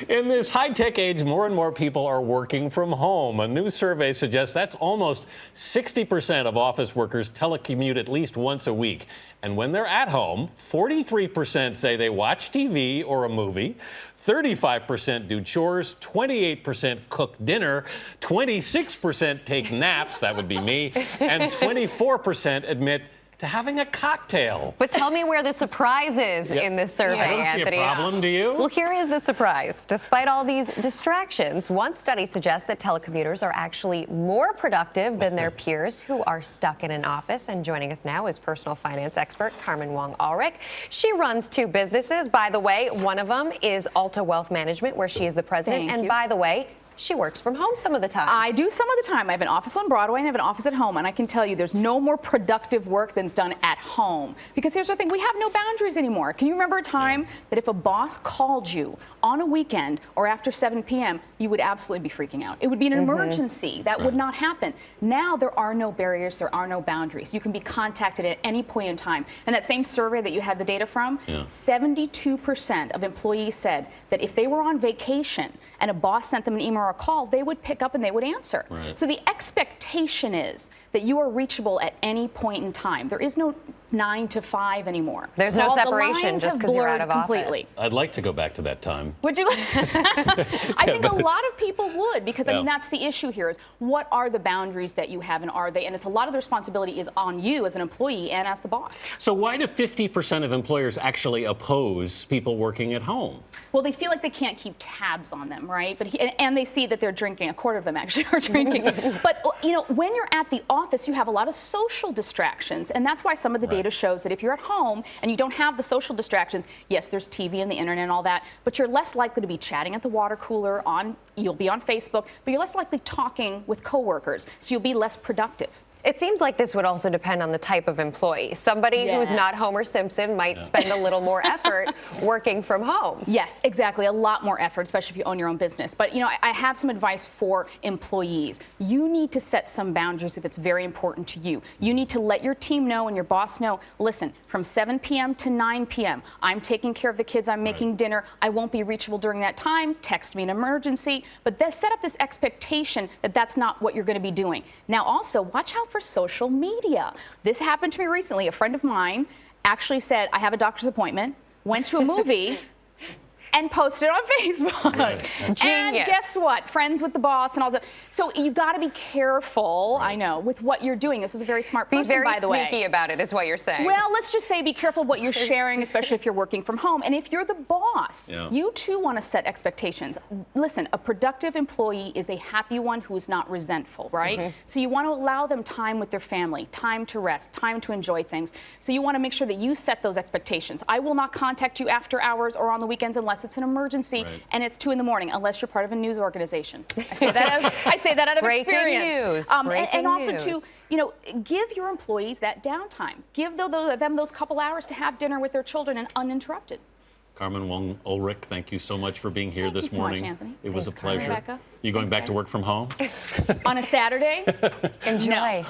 In this high-tech age, more and more people are working from home. A new survey suggests that's almost 60% of office workers telecommute at least once a week. And when they're at home, 43% say they watch TV or a movie, 35% do chores, 28% cook dinner, 26% take naps, that would be me, and 24% admit to having a cocktail. But tell me where the surprise is in this survey, I don't Anthony. see a problem, do you? Well, here is the surprise. Despite all these distractions, one study suggests that telecommuters are actually more productive than their peers who are stuck in an office. And joining us now is personal finance expert Carmen Wong Ulrich. She runs two businesses. By the way, one of them is Alta Wealth Management, where she is the president. Thank you. By the way, she works from home some of the time. I do some of the time. I have an office on Broadway and I have an office at home, and I can tell you there's no more productive work than's done at home. Because here's the thing, we have no boundaries anymore. Can you remember a time that if a boss called you on a weekend or after 7 p.m., you would absolutely be freaking out? It would be an emergency. That would not happen. Now there are no barriers, there are no boundaries. You can be contacted at any point in time. And that same survey that you had the data from, 72% of employees said that if they were on vacation and a boss sent them an email or a call, they would pick up and they would answer. Right. So the expectation is that you are reachable at any point in time. There is no 9 to 5 anymore. There's no the separation lines just have because you're out of blurred completely. office. I'd like to go back to that time. Would you? I think a lot of people would, because I mean that's the issue here is what are the boundaries that you have, and are they? And it's a lot of the responsibility is on you as an employee and as the boss. So why do 50% of employers actually oppose people working at home? Well, they feel like they can't keep tabs on them, right? But and they see that they're drinking. A quarter of them actually are drinking. But you know, when you're at the office, you have a lot of social distractions, and that's why some of the data shows that if you're at home and you don't have the social distractions, yes, there's TV and the internet and all that, but you're less likely to be chatting at the water cooler. You'll be on Facebook, but you're less likely talking with coworkers, so you'll be less productive. It seems like this would also depend on the type of employee. Somebody who's not Homer Simpson might spend a little more effort working from home. Yes, exactly. A lot more effort, especially if you own your own business. But, you know, I have some advice for employees. You need to set some boundaries if it's very important to you. You need to let your team know and your boss know, listen, from 7 p.m. to 9 p.m., I'm taking care of the kids, I'm making dinner, I won't be reachable during that time, text me an emergency. But set up this expectation that that's not what you're going to be doing. Now, also, watch out for social media. This happened to me recently. A friend of mine actually said, I have a doctor's appointment, went to a movie, and posted on Facebook. Right. And Genius. guess what? Friends with the boss and all that. So you got to be careful, I know, with what you're doing. This is a very smart person, by the way. Be very sneaky about it, is what you're saying. Well, let's just say be careful what you're sharing, especially if you're working from home. And if you're the boss, you too want to set expectations. Listen, a productive employee is a happy one who is not resentful, right? So you want to allow them time with their family, time to rest, time to enjoy things. So you want to make sure that you set those expectations. I will not contact you after hours or on the weekends unless it's an emergency and it's 2 in the morning, unless you're part of a news organization. I say that out of experience. Breaking and also news. to, you know, give your employees that downtime. Give them those couple hours to have dinner with their children and uninterrupted. Carmen Wong Ulrich, thank you so much for being here this morning. Much, Anthony. It was a pleasure. Rebecca. You going back to work from home? On a Saturday? Enjoy. No.